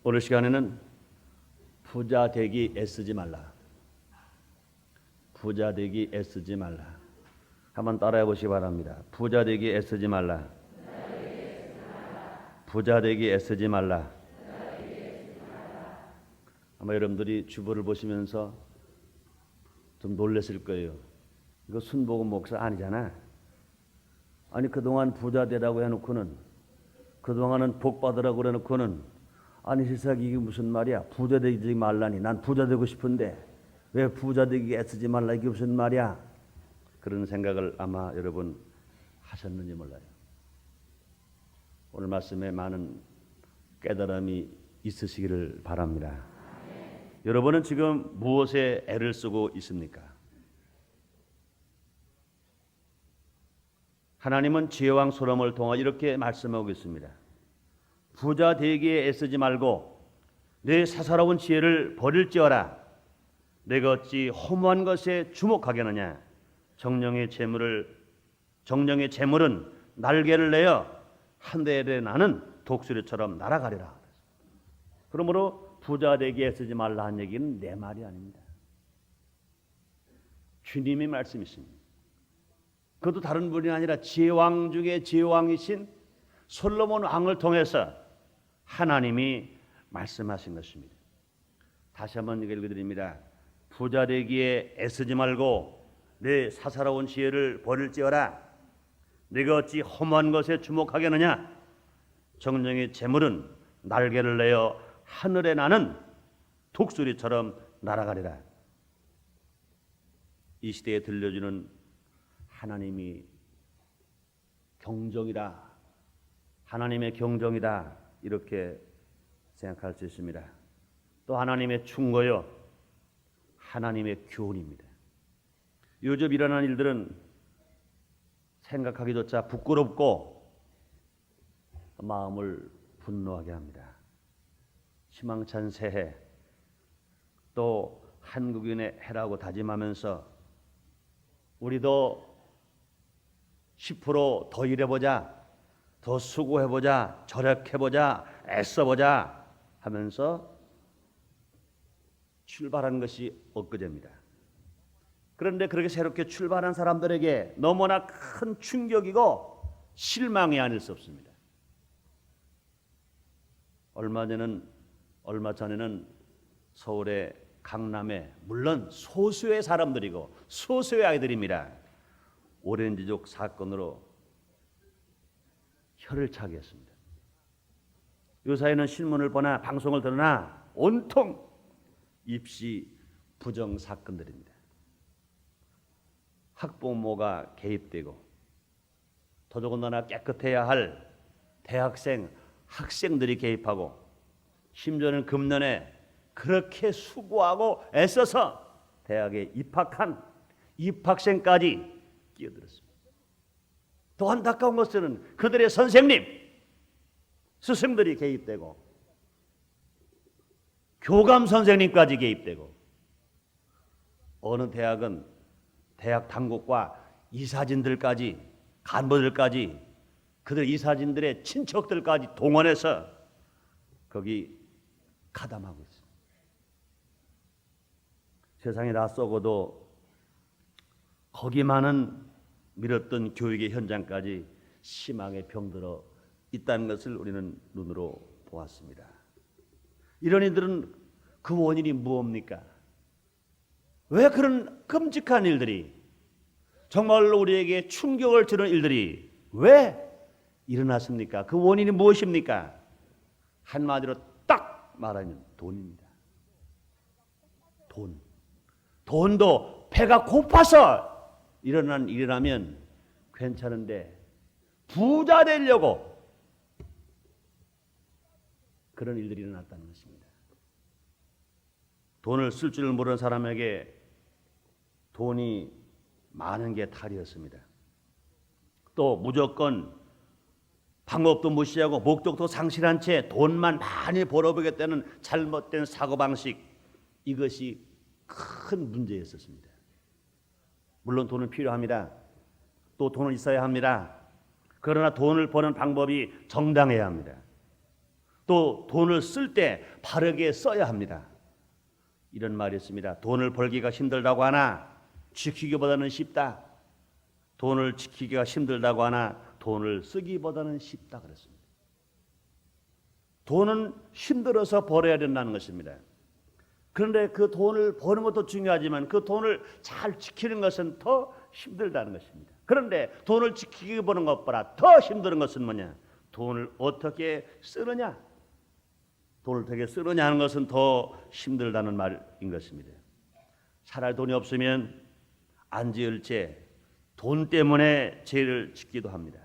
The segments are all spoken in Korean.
오늘 시간에는 부자 되기 애쓰지 말라. 부자 되기 애쓰지 말라. 한번 따라해 보시기 바랍니다. 부자 되기 애쓰지 말라. 부자 되기 애쓰지 말라. 아마 여러분들이 주보를 보시면서 좀 놀랐을 거예요. 이거 순복음 목사 아니잖아. 아니 그동안 부자 되라고 해놓고는, 그동안은 복 받으라고 해놓고는, 아니 세상에 이게 무슨 말이야. 부자 되지 말라니. 난 부자 되고 싶은데 왜 부자 되기 애쓰지 말라, 이게 무슨 말이야. 그런 생각을 아마 여러분 하셨는지 몰라요. 오늘 말씀에 많은 깨달음이 있으시기를 바랍니다. 여러분은 지금 무엇에 애를 쓰고 있습니까? 하나님은 지혜왕 솔로몬을 통해 이렇게 말씀하고 있습니다. 부자 되기에 애쓰지 말고 내 사사로운 지혜를 버릴지어라. 내가 어찌 허무한 것에 주목하겠느냐. 정령의 재물은 날개를 내어 하늘에 나는 독수리처럼 날아가리라. 그러므로 부자 되기에 애쓰지 말라 한 얘기는 내 말이 아닙니다. 주님의 말씀이십니다. 그것도 다른 분이 아니라 지혜왕 중에 지혜왕이신 솔로몬 왕을 통해서 하나님이 말씀하신 것입니다. 다시 한번 읽어드립니다. 부자 되기에 애쓰지 말고 내 사사로운 지혜를 버릴지어라. 네가 어찌 험한 것에 주목하겠느냐. 정령의 재물은 날개를 내어 하늘에 나는 독수리처럼 날아가리라. 이 시대에 들려주는 하나님이 경정이다, 하나님의 경정이다, 이렇게 생각할 수 있습니다. 또 하나님의 충고요, 하나님의 교훈입니다. 요즘 일어나는 일들은 생각하기조차 부끄럽고 마음을 분노하게 합니다. 희망찬 새해, 또 한국인의 해라고 다짐하면서 우리도 10% 더 일해보자, 더 수고해보자, 절약해보자, 애써보자 하면서 출발한 것이 엊그제입니다. 그런데 그렇게 새롭게 출발한 사람들에게 너무나 큰 충격이고 실망이 아닐 수 없습니다. 얼마 전에는 서울의 강남에, 물론 소수의 사람들이고 소수의 아이들입니다, 오렌지족 사건으로 혀를 차게 했습니다. 요사이는 신문을 보나 방송을 들으나 온통 입시 부정 사건들입니다. 학부모가 개입되고, 더더군다나 깨끗해야 할 대학생, 학생들이 개입하고, 심지어는 금년에 그렇게 수고하고 애써서 대학에 입학한 입학생까지 끼어들었습니다. 더 안타까운 것은 그들의 선생님, 스승들이 개입되고, 교감 선생님까지 개입되고, 어느 대학은 대학 당국과 이사진들까지, 간부들까지, 그들 이사진들의 친척들까지 동원해서 거기 가담하고 있습니다. 세상이 다 썩어도 거기만은 밀었던 교육의 현장까지 심하게 병들어 있다는 것을 우리는 눈으로 보았습니다. 이런 이들은 그 원인이 무엇입니까? 왜 그런 끔찍한 일들이, 정말로 우리에게 충격을 주는 일들이 왜 일어났습니까? 그 원인이 무엇입니까? 한마디로 딱 말하면 돈입니다. 돈도 배가 고파서 일어난 일이라면 괜찮은데, 부자 되려고 그런 일들이 일어났다는 것입니다. 돈을 쓸 줄 모르는 사람에게 돈이 많은 게 탈이었습니다. 또 무조건 방법도 무시하고 목적도 상실한 채 돈만 많이 벌어보겠다는 잘못된 사고방식, 이것이 큰 문제였었습니다. 물론 돈은 필요합니다. 또 돈은 있어야 합니다. 그러나 돈을 버는 방법이 정당해야 합니다. 또 돈을 쓸 때 바르게 써야 합니다. 이런 말이 있습니다. 돈을 벌기가 힘들다고 하나 지키기보다는 쉽다. 돈을 지키기가 힘들다고 하나 돈을 쓰기보다는 쉽다 그랬습니다. 돈은 힘들어서 벌어야 된다는 것입니다. 그런데 그 돈을 버는 것도 중요하지만 그 돈을 잘 지키는 것은 더 힘들다는 것입니다. 그런데 돈을 지키기 버는 것보다 더 힘든 것은 뭐냐? 돈을 어떻게 쓰느냐? 돈을 어떻게 쓰느냐 하는 것은 더 힘들다는 말인 것입니다. 차라리 돈이 없으면 안 지을 죄, 돈 때문에 죄를 짓기도 합니다.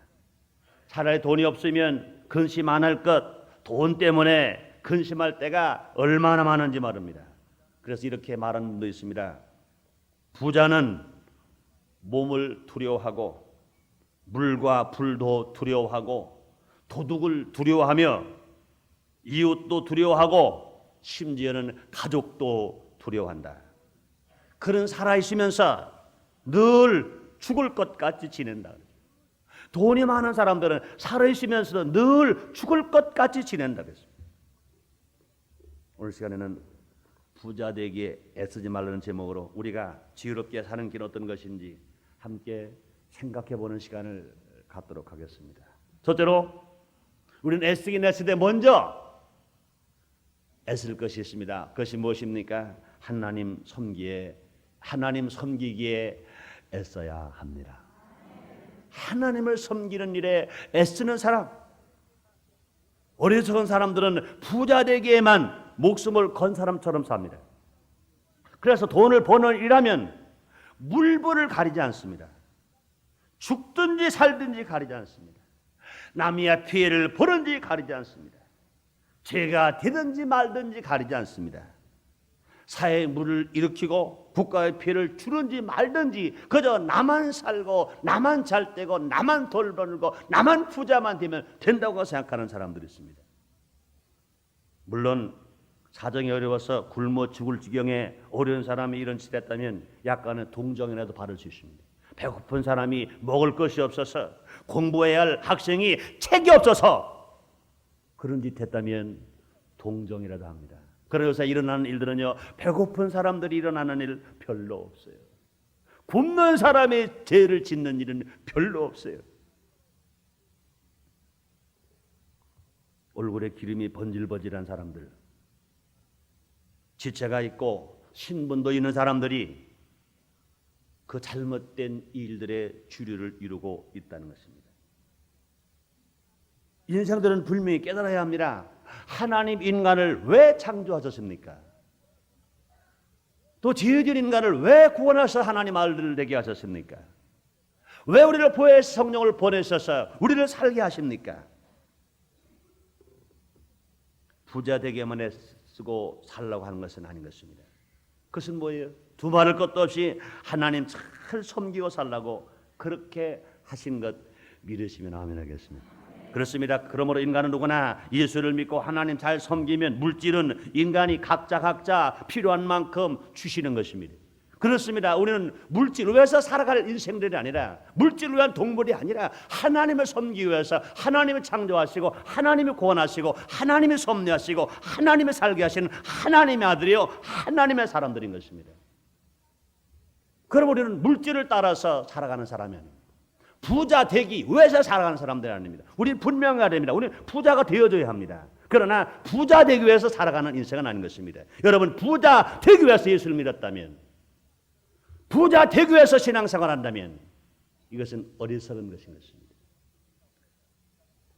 차라리 돈이 없으면 근심 안 할 것, 돈 때문에 근심할 때가 얼마나 많은지 말입니다. 그래서 이렇게 말하는 분도 있습니다. 부자는 몸을 두려워하고 물과 불도 두려워하고 도둑을 두려워하며 이웃도 두려워하고 심지어는 가족도 두려워한다. 그는 살아있으면서 늘 죽을 것 같이 지낸다. 돈이 많은 사람들은 살아있으면서도 늘 죽을 것 같이 지낸다. 오늘 시간에는 부자 되기에 애쓰지 말라는 제목으로 우리가 지혜롭게 사는 길은 어떤 것인지 함께 생각해 보는 시간을 갖도록 하겠습니다. 첫째로 우리는 애쓰긴 애쓰되 먼저 애쓸 것이 있습니다. 그것이 무엇입니까? 하나님 섬기기에 애써야 합니다. 하나님을 섬기는 일에 애쓰는 사람, 어리석은 사람들은 부자 되기에만 목숨을 건 사람처럼 삽니다. 그래서 돈을 버는 일하면 물불을 가리지 않습니다. 죽든지 살든지 가리지 않습니다. 남이야 피해를 보는지 가리지 않습니다. 죄가 되든지 말든지 가리지 않습니다. 사회의 물을 일으키고 국가의 피해를 주든지 말든지 그저 나만 살고 나만 잘 되고 나만 돈 벌고 나만 부자만 되면 된다고 생각하는 사람들이 있습니다. 물론 사정이 어려워서 굶어 죽을 지경에 어려운 사람이 이런 짓 했다면 약간의 동정이라도 받을 수 있습니다. 배고픈 사람이 먹을 것이 없어서 공부해야 할 학생이 책이 없어서 그런 짓 했다면 동정이라도 합니다. 그래서 일어나는 일들은요, 배고픈 사람들이 일어나는 일 별로 없어요. 굶는 사람이 죄를 짓는 일은 별로 없어요. 얼굴에 기름이 번질번질한 사람들, 지체가 있고 신분도 있는 사람들이 그 잘못된 일들의 주류를 이루고 있다는 것입니다. 인생들은 분명히 깨달아야 합니다. 하나님 인간을 왜 창조하셨습니까? 또 지어진 인간을 왜 구원하셔서 하나님 아들을 되게 하셨습니까? 왜 우리를 보혜사 성령을 보내셔서 우리를 살게 하십니까? 부자 되게만 쓰고 살라고 하는 것은 아닌 것입니다. 그것은 뭐예요? 두말할 것도 없이 하나님 잘 섬기고 살라고 그렇게 하신 것 믿으시면 아멘 하겠습니다. 그렇습니다. 그러므로 인간은 누구나 예수를 믿고 하나님 잘 섬기면 물질은 인간이 각자 필요한 만큼 주시는 것입니다. 그렇습니다. 우리는 물질을 위해서 살아갈 인생들이 아니라 물질을 위한 동물이 아니라 하나님을 섬기기 위해서 하나님을 창조하시고 하나님을 구원하시고 하나님을 섭리하시고 하나님을 살게 하시는 하나님의 아들이요 하나님의 사람들인 것입니다. 그럼 우리는 물질을 따라서 살아가는 사람이 아닙니다. 부자 되기 위해서 살아가는 사람들이 아닙니다. 우리는 분명해야 됩니다. 우리는 부자가 되어줘야 합니다. 그러나 부자 되기 위해서 살아가는 인생은 아닌 것입니다. 여러분 부자 되기 위해서 예수를 믿었다면, 부자 되기 위해서 신앙생활을 한다면 이것은 어리석은 것인 것입니다.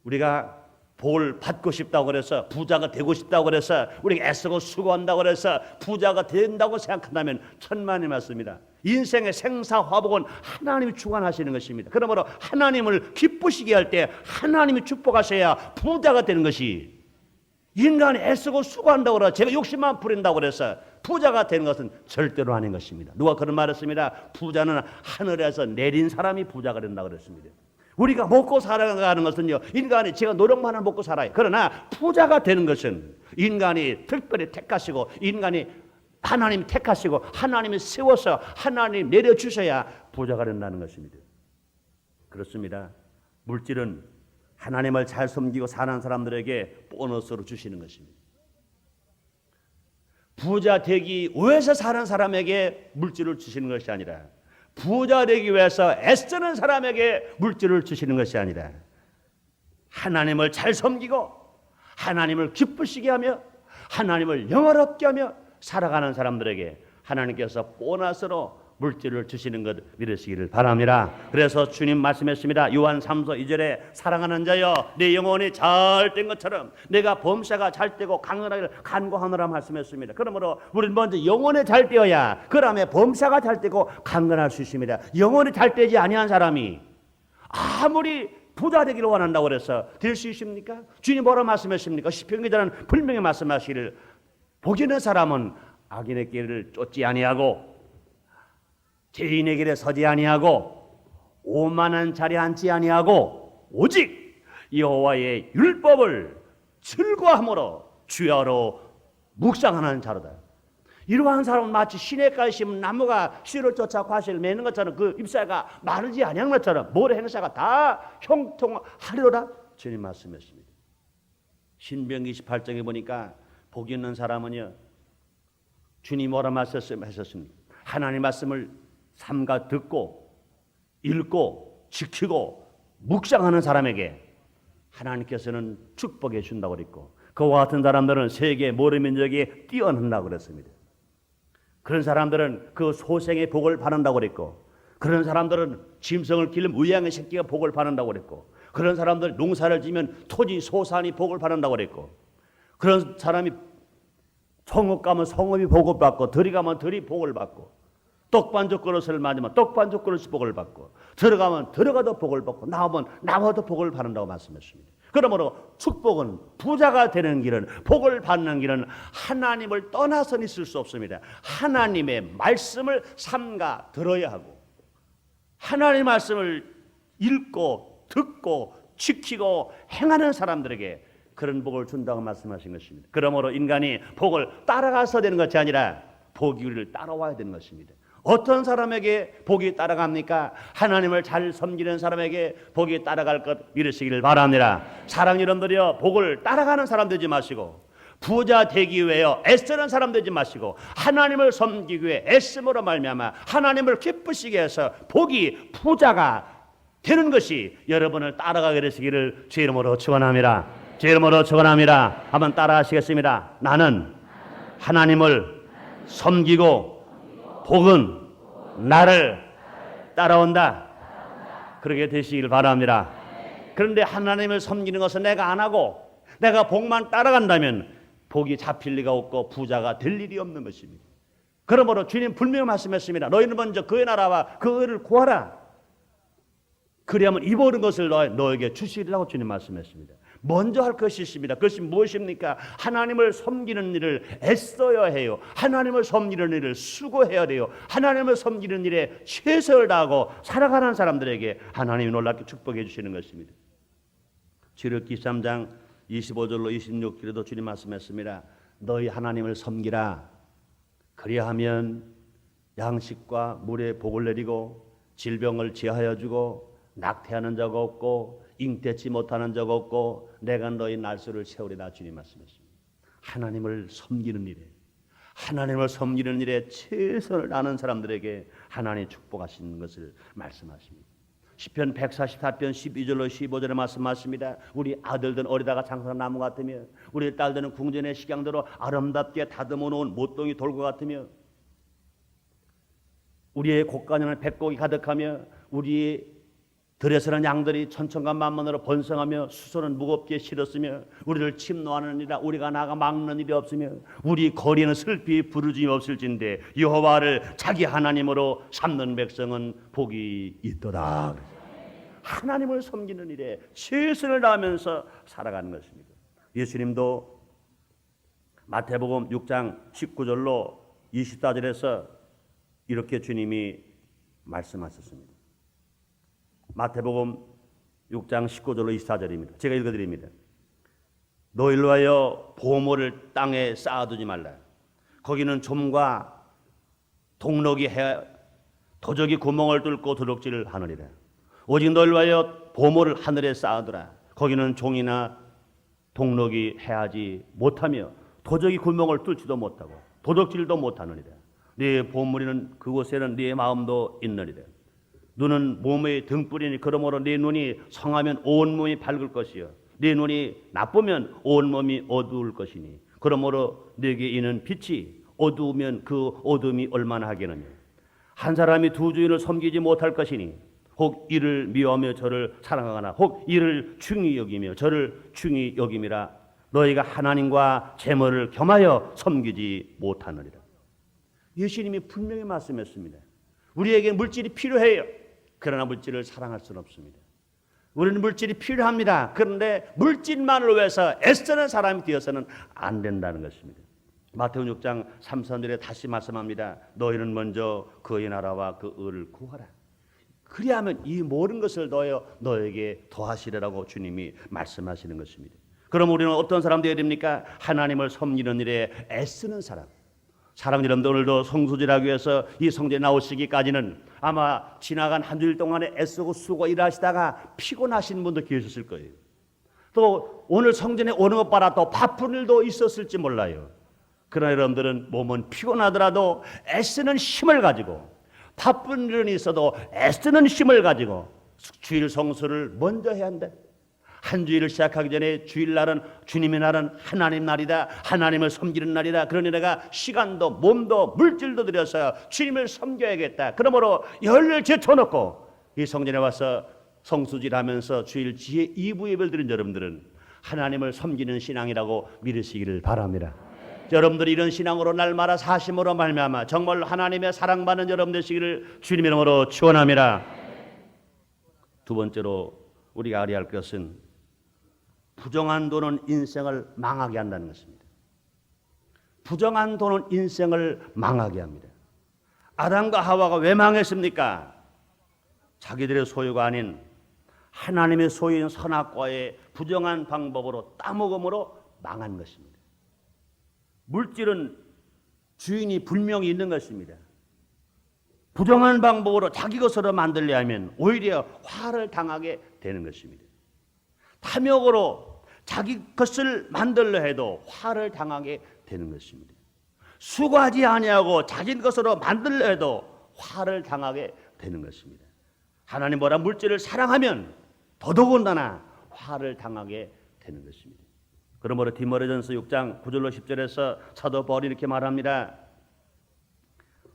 우리가 복을 받고 싶다고 그래서 부자가 되고 싶다고 그래서 우리가 애쓰고 수고한다고 그래서 부자가 된다고 생각한다면 천만의 말씀입니다. 인생의 생사화복은 하나님이 주관하시는 것입니다. 그러므로 하나님을 기쁘시게 할 때 하나님이 축복하셔야 부자가 되는 것이, 인간이 애쓰고 수고한다고 그래서 제가 욕심만 부린다고 그래서 부자가 되는 것은 절대로 아닌 것입니다. 누가 그런 말을 했습니다. 부자는 하늘에서 내린 사람이 부자가 된다고 그랬습니다. 우리가 먹고 살아가는 것은요, 인간이 제가 노력만 하면 먹고 살아요. 그러나 부자가 되는 것은 인간이 특별히 택하시고 인간이 하나님이 택하시고 하나님이 세워서 하나님 내려주셔야 부자가 된다는 것입니다. 그렇습니다. 물질은 하나님을 잘 섬기고 사는 사람들에게 보너스로 주시는 것입니다. 부자 되기 위해서 사는 사람에게 물질을 주시는 것이 아니라, 부자 되기 위해서 애쓰는 사람에게 물질을 주시는 것이 아니라, 하나님을 잘 섬기고 하나님을 기쁘시게 하며 하나님을 영화롭게 하며 살아가는 사람들에게 하나님께서 보너스로 물질을 주시는 것 믿으시기를 바랍니다. 그래서 주님 말씀했습니다. 요한 3서 2절에 사랑하는 자여 내 영혼이 잘 된 것처럼 내가 범사가 잘 되고 강건하기를 간구하노라 말씀했습니다. 그러므로 우리는 먼저 영혼이 잘 되어야 그 다음에 범사가 잘 되고 강건할 수 있습니다. 영혼이 잘 되지 아니한 사람이 아무리 부자 되기를 원한다고 그래서 될 수 있습니까? 주님 뭐라 말씀하십니까? 시편 기자는 분명히 말씀하시기를 복 있는 사람은 악인의 길을 쫓지 아니하고 죄인의 길에 서지 아니하고 오만한 자리에 앉지 아니하고 오직 여호와의 율법을 즐거워함으로 주야로 묵상하는 자로다. 이러한 사람은 마치 시냇가에 심은 나무가 씨를 쫓아 과실을 맺는 것처럼 그 잎사가 마르지 아니한 것처럼 모래 행사가 다 형통하리로다 주님 말씀했습니다. 신명기 28장에 보니까 복 있는 사람은요, 주님 뭐라 말씀하셨습니까? 하나님 말씀을 삼가 듣고 읽고 지키고 묵상하는 사람에게 하나님께서는 축복해 준다고 그랬고, 그와 같은 사람들은 세계 모래 민족이 뛰어난다고 그랬습니다. 그런 사람들은 그 소생의 복을 받는다고 그랬고, 그런 사람들은 짐승을 기른 우양의 새끼가 복을 받는다고 그랬고, 그런 사람들 농사를 지면 토지 소산이 복을 받는다고 그랬고, 그런 사람이 성읍 가면 성읍이 복을 받고, 들이 가면 들이 복을 받고, 떡반죽 그릇을 맞으면 떡반죽 그릇이 복을 받고, 들어가면 들어가도 복을 받고, 나오면 나와도 복을 받는다고 말씀했습니다. 그러므로 축복은, 부자가 되는 길은, 복을 받는 길은 하나님을 떠나서는 있을 수 없습니다. 하나님의 말씀을 삼가 들어야 하고, 하나님의 말씀을 읽고 듣고 지키고 행하는 사람들에게 그런 복을 준다고 말씀하신 것입니다. 그러므로 인간이 복을 따라가서 되는 것이 아니라 복이 우리를 따라와야 되는 것입니다. 어떤 사람에게 복이 따라갑니까? 하나님을 잘 섬기는 사람에게 복이 따라갈 것 믿으시기를 바랍니다. 사랑 여러분들이여, 복을 따라가는 사람 되지 마시고, 부자 되기 위해 애쓰는 사람 되지 마시고, 하나님을 섬기기 위해 애씀으로 말미암아 하나님을 기쁘시게 해서 복이 부자가 되는 것이 여러분을 따라가게 되시기를 주 이름으로 축원합니다. 주 이름으로 축원합니다. 한번 따라하시겠습니다. 나는 하나님을 섬기고 복은 나를 따라온다. 그렇게 되시길 바랍니다. 그런데 하나님을 섬기는 것은 내가 안 하고 내가 복만 따라간다면 복이 잡힐 리가 없고 부자가 될 일이 없는 것입니다. 그러므로 주님 분명히 말씀했습니다. 너희는 먼저 그의 나라와 그 의를 구하라. 그리하면 이 모든 것을 너에게 주시리라고 주님 말씀했습니다. 먼저 할 것이 있습니다. 그것이 무엇입니까? 하나님을 섬기는 일을 애써야 해요. 하나님을 섬기는 일을 수고해야 돼요. 하나님을 섬기는 일에 최선을 다하고 살아가는 사람들에게 하나님이 놀랍게 축복해 주시는 것입니다. 출애굽기 13장 25절로 26절에도 주님 말씀했습니다. 너희 하나님을 섬기라. 그리하면 양식과 물에 복을 내리고 질병을 제하여 주고 낙태하는 자가 없고 잉태치 못하는 자가 없고 내가 너희 날수를 세우리라 주님 말씀했습니다. 하나님을 섬기는 일에 최선을 다하는 사람들에게 하나님이 축복하시는 것을 말씀하십니다. 시편 144편 12절로 15절에 말씀하십니다. 우리 아들들은 어리다가 장성한 나무 같으며 우리 딸들은 궁전의 식양대로 아름답게 다듬어 놓은 못동이 돌과 같으며 우리의 곡간에는 백곡이 가득하며 우리 들에서는 양들이 천천과 만만으로 번성하며 수소는 무겁게 실었으며 우리를 침노하느니라 우리가 나가 막는 일이 없으며 우리 거리는 슬피 부르짐이 없을진데 여호와를 자기 하나님으로 삼는 백성은 복이 있도다. 하나님을 섬기는 일에 최선을 다하면서 살아가는 것입니다. 예수님도 마태복음 6장 19절로 24절에서 이렇게 주님이 말씀하셨습니다. 마태복음 6장 19절로 24절입니다. 제가 읽어드립니다. 너희로 하여 보물을 땅에 쌓아두지 말라. 거기는 좀과 동록이 도적이 구멍을 뚫고 도둑질을 하느니라. 오직 너희로 하여 보물을 하늘에 쌓아두라. 거기는 종이나 동록이 해하지 못하며 도적이 구멍을 뚫지도 못하고 도둑질도 못하느니라. 네 보물이는 그곳에는 네 마음도 있느니라. 눈은 몸의 등불이니 그러므로 네 눈이 성하면 온 몸이 밝을 것이요 네 눈이 나쁘면 온 몸이 어두울 것이니 그러므로 네게 있는 빛이 어두우면 그 어둠이 얼마나 하겠느냐. 한 사람이 두 주인을 섬기지 못할 것이니 혹 이를 미워하며 저를 사랑하거나 혹 이를 중히 여기며 저를 중히 여김이라. 너희가 하나님과 재물을 겸하여 섬기지 못하느니라. 예수님이 분명히 말씀했습니다. 우리에게 물질이 필요해요. 그러나 물질을 사랑할 수는 없습니다. 우리는 물질이 필요합니다. 그런데 물질만을 위해서 애쓰는 사람이 되어서는 안 된다는 것입니다. 마태복음 6장 3절에 다시 말씀합니다. 너희는 먼저 그의 나라와 그 의를 구하라. 그리하면 이 모든 것을 너에게 더하시리라고 주님이 말씀하시는 것입니다. 그럼 우리는 어떤 사람 되어야 됩니까? 하나님을 섬기는 일에 애쓰는 사람. 사랑하는 여러분들, 오늘도 성수질하기 위해서 이 성전에 나오시기까지는 아마 지나간 한 주일 동안에 애쓰고 수고 일하시다가 피곤하신 분도 계셨을 거예요. 또 오늘 성전에 오는 것 봐라 또 바쁜 일도 있었을지 몰라요. 그러나 여러분들은 몸은 피곤하더라도 애쓰는 힘을 가지고 바쁜 일은 있어도 애쓰는 힘을 가지고 주일 성수를 먼저 해야 한다. 한 주일을 시작하기 전에 주일날은 주님의 날은 하나님 날이다. 하나님을 섬기는 날이다. 그러니 내가 시간도 몸도 물질도 들여서 주님을 섬겨야겠다. 그러므로 열을 제쳐놓고 이 성전에 와서 성수질하면서 주일 지혜 2부 예배를 드린 여러분들은 하나님을 섬기는 신앙이라고 믿으시기를 바랍니다. 여러분들이 이런 신앙으로 날마다 사심으로 말미암아 정말 하나님의 사랑받는 여러분 되시기를 주님의 이름으로 축원합니다. 두 번째로 우리가 알아야 할 것은 부정한 돈은 인생을 망하게 한다는 것입니다. 부정한 돈은 인생을 망하게 합니다. 아담과 하와가 왜 망했습니까? 자기들의 소유가 아닌 하나님의 소유인 선악과의 부정한 방법으로 따먹음으로 망한 것입니다. 물질은 주인이 분명히 있는 것입니다. 부정한 방법으로 자기 것으로 만들려 하면 오히려 화를 당하게 되는 것입니다. 탐욕으로 자기 것을 만들려 해도 화를 당하게 되는 것입니다. 수고하지 아니하고 자기 것으로 만들려 해도 화를 당하게 되는 것입니다. 하나님보다 물질을 사랑하면 더더군다나 화를 당하게 되는 것입니다. 그러므로 디모데전서 6장 9절로 10절에서 사도 바울이 이렇게 말합니다.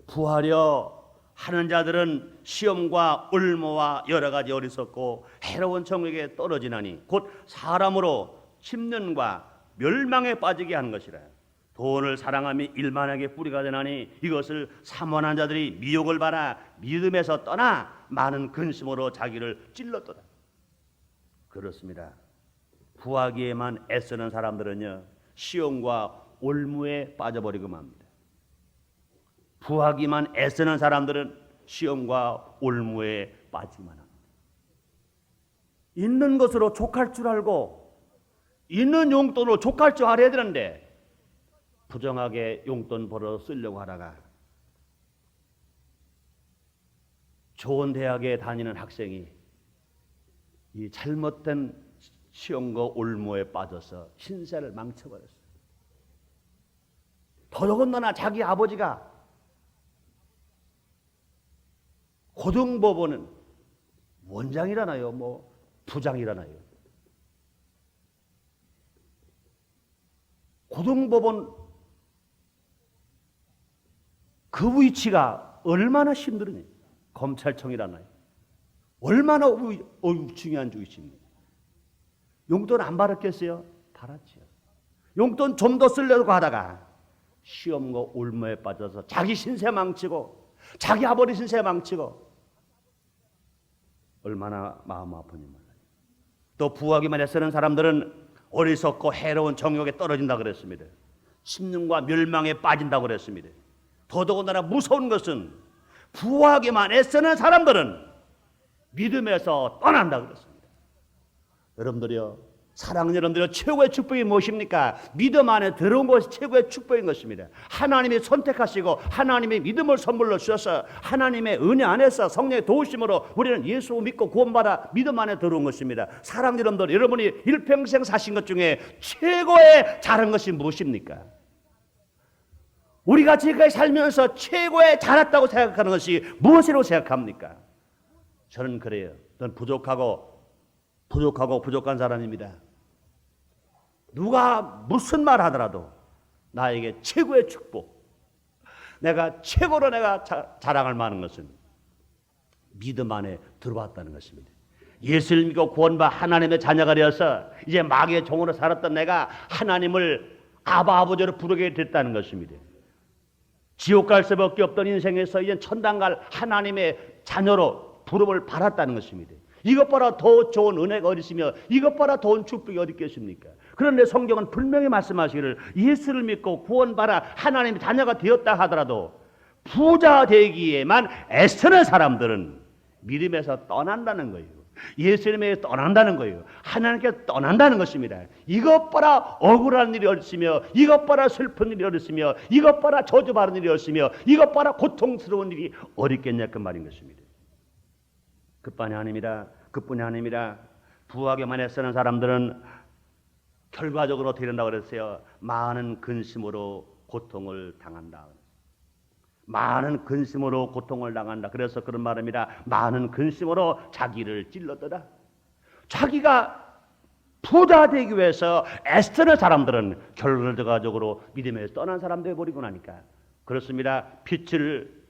부하려 하는 자들은 시험과 올무와 여러 가지 어리석고 해로운 정욕에 떨어지나니 곧 사람으로 심년과 멸망에 빠지게 하는 것이라. 돈을 사랑함이 일만하게 뿌리가 되나니 이것을 사모하는 자들이 미혹을 받아 믿음에서 떠나 많은 근심으로 자기를 찔렀도다. 그렇습니다. 구하기에만 애쓰는 사람들은요 시험과 올무에 빠져버리고만 합니다. 부하기만 애쓰는 사람들은 시험과 올무에 빠지기만 합니다. 있는 것으로 족할 줄 알고 있는 용돈으로 족할 줄 알아야 되는데 부정하게 용돈 벌어 쓰려고 하다가 좋은 대학에 다니는 학생이 이 잘못된 시험과 올무에 빠져서 신세를 망쳐버렸어요. 더더군다나 자기 아버지가 고등법원은 원장이라나요? 뭐 부장이라나요? 고등법원 그 위치가 얼마나 힘들으니 검찰청이라나요? 얼마나 중요한 위치입니까? 용돈 안 받았겠어요? 받았죠. 용돈 좀 더 쓰려고 하다가 시험과 올무에 빠져서 자기 신세 망치고 자기 아버지 신세 망치고 얼마나 마음 아프니 몰라요. 또 부하기만 애쓰는 사람들은 어리석고 해로운 정욕에 떨어진다 그랬습니다. 심령과 멸망에 빠진다고 그랬습니다. 더더군다나 무서운 것은 부하기만 애쓰는 사람들은 믿음에서 떠난다 그랬습니다. 여러분들이요 사랑하는 여러분들, 최고의 축복이 무엇입니까? 믿음 안에 들어온 것이 최고의 축복인 것입니다. 하나님이 선택하시고 하나님의 믿음을 선물로 주셔서 하나님의 은혜 안에서 성령의 도우심으로 우리는 예수 믿고 구원받아 믿음 안에 들어온 것입니다. 사랑하는 여러분들, 여러분이 일평생 사신 것 중에 최고의 잘한 것이 무엇입니까? 우리가 지금까지 살면서 최고의 잘했다고 생각하는 것이 무엇이라고 생각합니까? 저는 그래요. 저는 부족한 사람입니다. 누가 무슨 말 하더라도 나에게 최고의 축복, 내가 최고로 자랑할 만한 것은 믿음 안에 들어왔다는 것입니다. 예수를 믿고 구원받아 하나님의 자녀가 되어서 이제 마귀의 종으로 살았던 내가 하나님을 아버지로 부르게 됐다는 것입니다. 지옥 갈 수밖에 없던 인생에서 이제 천당 갈 하나님의 자녀로 부름을 받았다는 것입니다. 이것보다 더 좋은 은혜가 어디 있으며 이것보다 더 좋은 축복이 어디 있겠습니까? 그런데 성경은 분명히 말씀하시기를 예수를 믿고 구원받아 하나님의 자녀가 되었다 하더라도 부자 되기에만 애쓰는 사람들은 믿음에서 떠난다는 거예요. 예수님에게 떠난다는 거예요. 하나님께 떠난다는 것입니다. 이것보다 억울한 일이 어디 있으며 이것보다 슬픈 일이 어디 있으며 이것보다 저주받은 일이 어디 있으며 이것보다 고통스러운 일이 어디 있겠냐 그 말인 것입니다. 그뿐이 아닙니다. 부하게만 애쓰는 사람들은 결과적으로 어떻게 된다고 그랬어요? 많은 근심으로 고통을 당한다. 많은 근심으로 고통을 당한다. 그래서 그런 말입니다. 많은 근심으로 자기를 찔렀더라. 자기가 부자 되기 위해서 애쓰는 사람들은 결과적으로 믿음에서 떠난 사람들이 버리고 나니까 그렇습니다. 빛을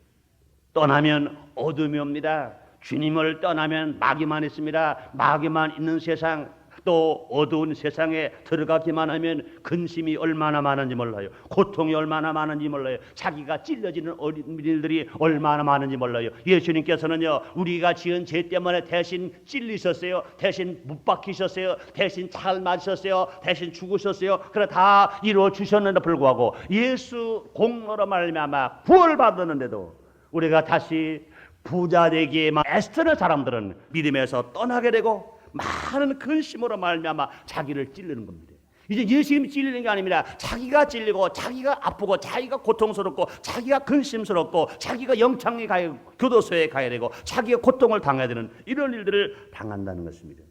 떠나면 어둠이 옵니다. 주님을 떠나면 마귀만 있습니다. 마귀만 있는 세상, 또 어두운 세상에 들어가기만 하면 근심이 얼마나 많은지 몰라요. 고통이 얼마나 많은지 몰라요. 자기가 찔러지는 어린이들이 얼마나 많은지 몰라요. 예수님께서는요, 우리가 지은 죄 때문에 대신 찔리셨어요. 대신 못 박히셨어요. 대신 잘 맞으셨어요. 대신 죽으셨어요. 그래 다 이루어 주셨는데 불구하고 예수 공로로 말미암아 구원을 받았는데도 우리가 다시 부자 되기에만 애쓰는 사람들은 믿음에서 떠나게 되고 많은 근심으로 말미암아 자기를 찔르는 겁니다. 이제 예수님이 찔리는 게 아닙니다. 자기가 찔리고 자기가 아프고 자기가 고통스럽고 자기가 근심스럽고 자기가 영창에 가야 교도소에 가야 되고 자기가 고통을 당해야 되는 이런 일들을 당한다는 것입니다.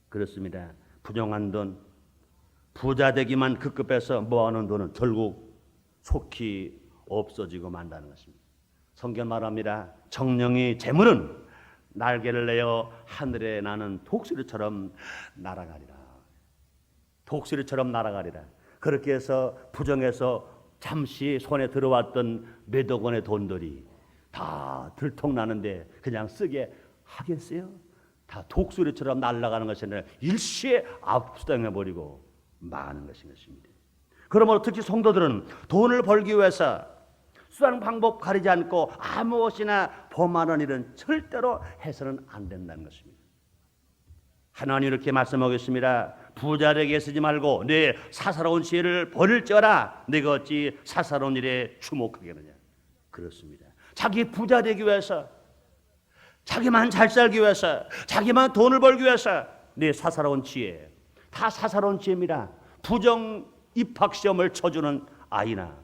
그렇습니다. 부정한 돈, 부자 되기만 급급해서 모아놓은 돈은 결국 속히 없어지고 만다는 것입니다. 성경 말합니다. 정령이 재물은 날개를 내어 하늘에 나는 독수리처럼 날아가리라. 독수리처럼 날아가리라. 그렇게 해서 부정해서 잠시 손에 들어왔던 몇억 원의 돈들이 다 들통나는데 그냥 쓰게 하겠어요? 다 독수리처럼 날아가는 것이 아니라 일시에 압수당해버리고 마는 것입니다. 그러므로 특히 성도들은 돈을 벌기 위해서 수단 방법 가리지 않고 아무것이나 범하는 일은 절대로 해서는 안 된다는 것입니다. 하나님 이렇게 말씀하겠습니다. 부자에게 쓰지 말고 내 사사로운 지혜를 버릴지어다. 내가 어찌 사사로운 일에 주목하겠느냐. 그렇습니다. 자기 부자 되기 위해서, 자기만 잘 살기 위해서, 자기만 돈을 벌기 위해서 내 사사로운 지혜, 다 사사로운 지혜입니다. 부정 입학시험을 쳐주는 아이나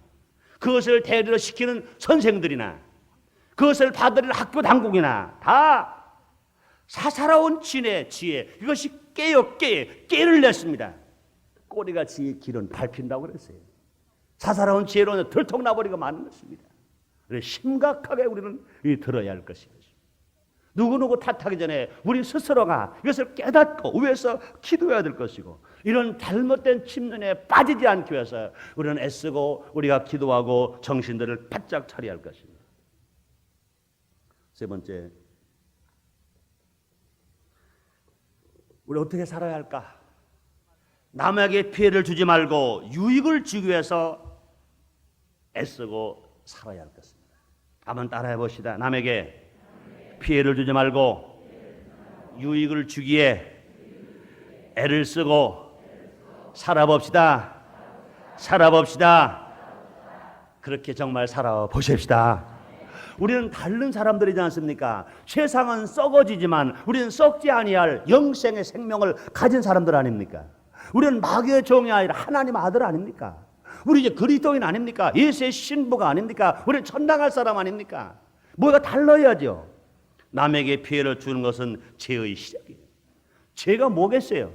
그것을 대리로 시키는 선생들이나 그것을 받으려 학교 당국이나 다 사사로운 지혜, 이것이 깨를 냈습니다. 꼬리가 지의 길은 밟힌다고 그랬어요. 사사로운 지혜로는 들통나버리고 마는 것입니다. 그래서 심각하게 우리는 들어야 할 것입니다. 누구누구 탓하기 전에 우리 스스로가 이것을 깨닫고 위해서 기도해야 될 것이고 이런 잘못된 침륜에 빠지지 않기 위해서 우리는 애쓰고 우리가 기도하고 정신들을 바짝 차려야 할 것입니다. 세 번째, 우리 어떻게 살아야 할까? 남에게 피해를 주지 말고 유익을 주기 위해서 애쓰고 살아야 할 것입니다. 한번 따라해 봅시다. 남에게 피해를 주지 말고 유익을 주기에 애를 쓰고 살아봅시다. 그렇게 정말 살아보십시다. 우리는 다른 사람들이지 않습니까? 세상은 썩어지지만 우리는 썩지 아니할 영생의 생명을 가진 사람들 아닙니까? 우리는 마귀의 종이 아니라 하나님 아들 아닙니까? 우리 이제 그리스도인 아닙니까? 예수의 신부가 아닙니까? 우리는 천당할 사람 아닙니까? 뭐가 달라야죠. 남에게 피해를 주는 것은 죄의 시작이에요. 죄가 뭐겠어요?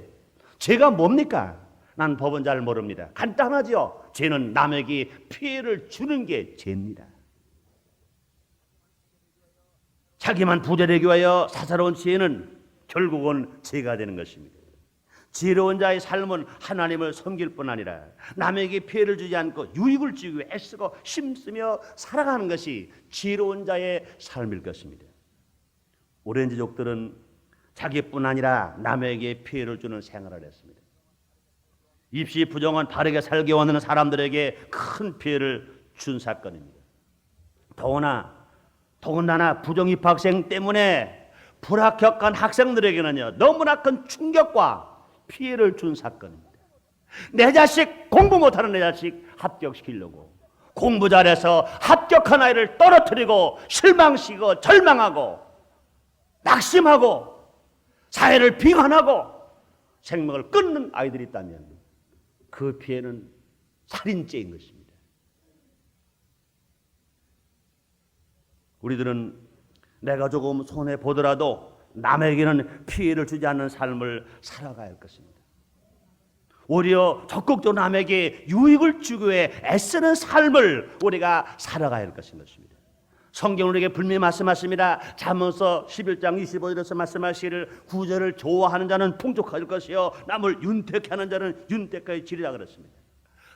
죄가 뭡니까? 난 법은 잘 모릅니다. 간단하죠. 죄는 남에게 피해를 주는 게 죄입니다. 자기만 부자되기 위하여 사사로운 죄는 결국은 죄가 되는 것입니다. 지혜로운 자의 삶은 하나님을 섬길 뿐 아니라 남에게 피해를 주지 않고 유익을 주기 위해 애쓰고 힘쓰며 살아가는 것이 지혜로운 자의 삶일 것입니다. 오렌지족들은 자기뿐 아니라 남에게 피해를 주는 생활을 했습니다. 입시 부정한 바르게 살기 원하는 사람들에게 큰 피해를 준 사건입니다. 더군다나 부정입학생 때문에 불합격한 학생들에게는요, 너무나 큰 충격과 피해를 준 사건입니다. 내 자식, 공부 못하는 내 자식 합격시키려고 공부 잘해서 합격한 아이를 떨어뜨리고 실망시키고 절망하고 낙심하고 사회를 비관하고 생명을 끊는 아이들이 있다면 그 피해는 살인죄인 것입니다. 우리들은 내가 조금 손해보더라도 남에게는 피해를 주지 않는 삶을 살아가야 할 것입니다. 오히려 적극적으로 남에게 유익을 주기 위해 애쓰는 삶을 우리가 살아가야 할 것인 것입니다. 성경은 우리에게 분명히 말씀하십니다. 잠언서 11장 25절에서 말씀하시기를 구절을 좋아하는 자는 풍족할 것이요 남을 윤택하는 자는 윤택하게 지리라 그랬습니다.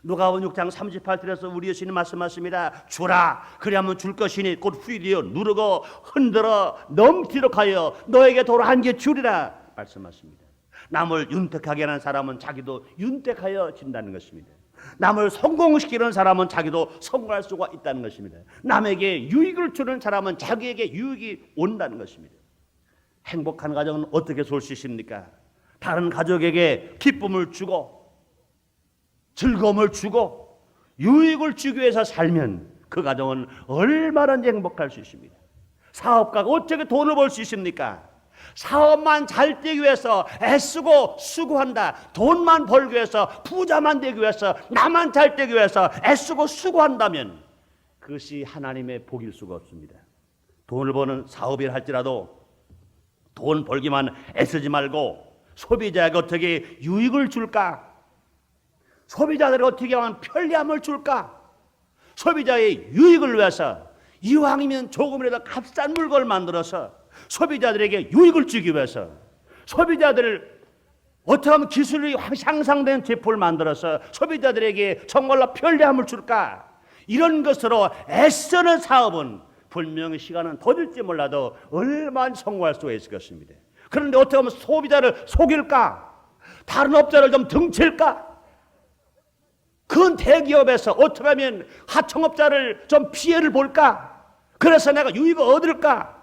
누가복음 6장 38절에서 우리 예수님 말씀하십니다. 주라 그리하면 줄 것이니 곧 휘리어 누르고 흔들어 넘치도록 하여 너에게 돌아한 게 주리라 말씀하십니다. 남을 윤택하게 하는 사람은 자기도 윤택하여 진다는 것입니다. 남을 성공시키는 사람은 자기도 성공할 수가 있다는 것입니다. 남에게 유익을 주는 사람은 자기에게 유익이 온다는 것입니다. 행복한 가정은 어떻게 설 수 있습니까? 다른 가족에게 기쁨을 주고 즐거움을 주고 유익을 주기 위해서 살면 그 가정은 얼마나 행복할 수 있습니다. 사업가가 어떻게 돈을 벌 수 있습니까? 사업만 잘 되기 위해서 애쓰고 수고한다. 돈만 벌기 위해서, 부자만 되기 위해서, 나만 잘 되기 위해서 애쓰고 수고한다면 그것이 하나님의 복일 수가 없습니다. 돈을 버는 사업이라 할지라도 돈 벌기만 애쓰지 말고 소비자에게 어떻게 유익을 줄까? 소비자들에게 어떻게 하면 편리함을 줄까? 소비자의 유익을 위해서 이왕이면 조금이라도 값싼 물건을 만들어서 소비자들에게 유익을 주기 위해서 소비자들을 어떻게 하면 기술이 향상된 제품을 만들어서 소비자들에게 정말로 편리함을 줄까? 이런 것으로 애쓰는 사업은 분명히 시간은 더 들지 몰라도 얼마나 성공할 수가 있을 것입니다. 그런데 어떻게 하면 소비자를 속일까? 다른 업자를 좀 등칠까? 큰 대기업에서 어떻게 하면 하청업자를 좀 피해를 볼까? 그래서 내가 유익을 얻을까?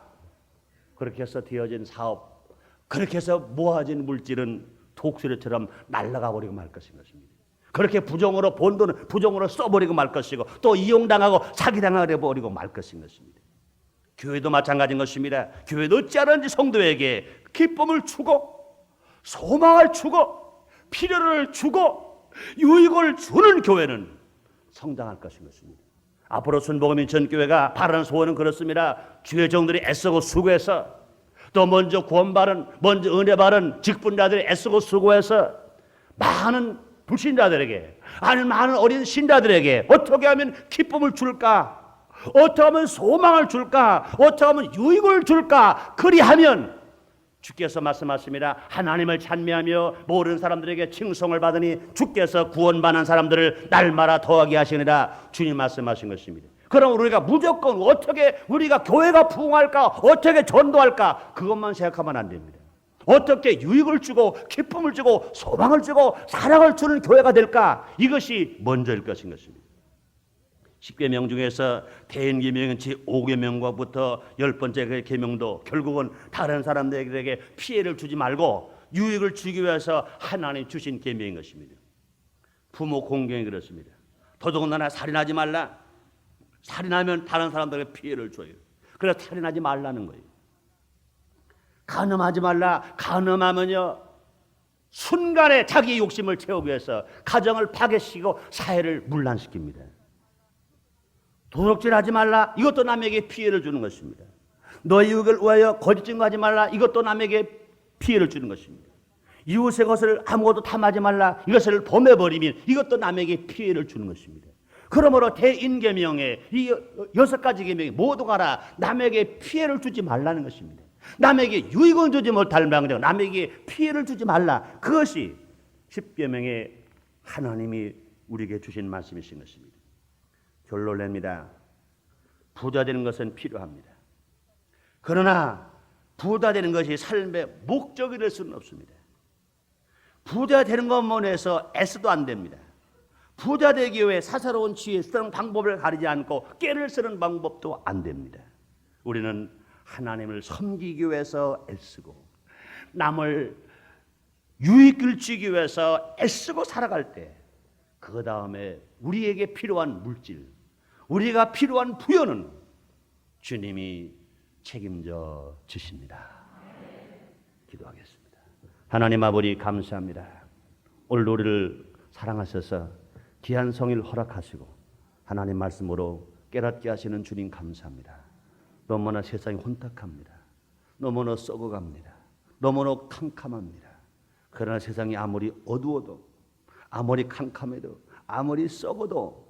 그렇게 해서 되어진 사업, 그렇게 해서 모아진 물질은 독수리처럼 날아가 버리고 말 것인 것입니다. 그렇게 부정으로 본 돈은 부정으로 써버리고 말 것이고 또 이용당하고 사기당하게 버리고 말 것인 것입니다. 교회도 마찬가지인 것입니다. 교회도 어찌하는지 성도에게 기쁨을 주고 소망을 주고 필요를 주고 유익을 주는 교회는 성장할 것인 것입니다. 앞으로 순복음인천교회가 바라는 소원은 그렇습니다. 주의 종들이 애쓰고 수고해서 또 먼저 구원받은 먼저 은혜 받은 직분자들이 애쓰고 수고해서 많은 불신자들에게 아니 많은 어린 신자들에게 어떻게 하면 기쁨을 줄까? 어떻게 하면 소망을 줄까? 어떻게 하면 유익을 줄까? 그리하면 주께서 말씀하십니다. 하나님을 찬미하며 모르는 사람들에게 칭송을 받으니 주께서 구원받는 사람들을 날마다 더하게 하시느라 주님 말씀하신 것입니다. 그럼 우리가 무조건 어떻게 우리가 교회가 부흥할까? 어떻게 전도할까? 그것만 생각하면 안 됩니다. 어떻게 유익을 주고 기쁨을 주고 소망을 주고 사랑을 주는 교회가 될까? 이것이 먼저일 것인 것입니다. 10계명 중에서 대인계명은 제5계명과부터 10번째 계명도 결국은 다른 사람들에게 피해를 주지 말고 유익을 주기 위해서 하나님 주신 계명인 것입니다. 부모 공경이 그렇습니다. 더더군다나 살인하지 말라. 살인하면 다른 사람들에게 피해를 줘요. 그래서 살인하지 말라는 거예요. 간음하지 말라. 간음하면요 순간에 자기 욕심을 채우기 위해서 가정을 파괴시키고 사회를 문란시킵니다. 도둑질하지 말라. 이것도 남에게 피해를 주는 것입니다. 너의 이익을 위하여 거짓 증거하지 말라. 이것도 남에게 피해를 주는 것입니다. 이웃의 것을 아무것도 탐하지 말라. 이것을 범해버리면 이것도 남에게 피해를 주는 것입니다. 그러므로 대인계명에 이 6가지 계명이 모두가 다 남에게 피해를 주지 말라는 것입니다. 남에게 유익을 주지 못할 망정 남에게 피해를 주지 말라. 그것이 10계명에 하나님이 우리에게 주신 말씀이신 것입니다. 결론을 냅니다. 부자 되는 것은 필요합니다. 그러나 부자 되는 것이 삶의 목적이 될 수는 없습니다. 부자 되는 것만 해서 애써도 안 됩니다. 부자 되기 위해 사사로운 지혜 쓰는 방법을 가리지 않고 깨를 쓰는 방법도 안 됩니다. 우리는 하나님을 섬기기 위해서 애쓰고 남을 유익을 주기 위해서 애쓰고 살아갈 때 그 다음에 우리에게 필요한 물질, 우리가 필요한 부여는 주님이 책임져 주십니다. 기도하겠습니다. 하나님 아버지 감사합니다. 오늘 우리를 사랑하셔서 귀한 성일 허락하시고 하나님 말씀으로 깨닫게 하시는 주님 감사합니다. 너무나 세상이 혼탁합니다. 너무나 썩어갑니다. 너무나 캄캄합니다. 그러나 세상이 아무리 어두워도 아무리 캄캄해도 아무리 썩어도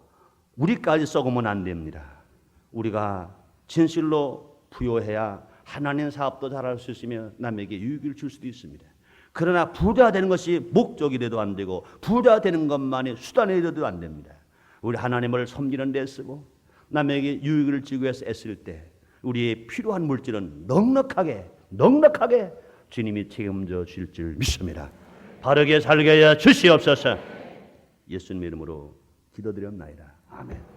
우리까지 썩으면 안 됩니다. 우리가 진실로 부여해야 하나님 사업도 잘할 수 있으며 남에게 유익을 줄 수도 있습니다. 그러나 부자 되는 것이 목적이 돼도 안 되고 부자 되는 것만이 수단이 돼도 안 됩니다. 우리 하나님을 섬기는 데 쓰고 남에게 유익을 주기 위해서 애쓸 때 우리의 필요한 물질은 넉넉하게 주님이 책임져 주실 줄 믿습니다. 바르게 살게 하여 주시옵소서. 예수님 이름으로 기도드렸나이다. 아멘.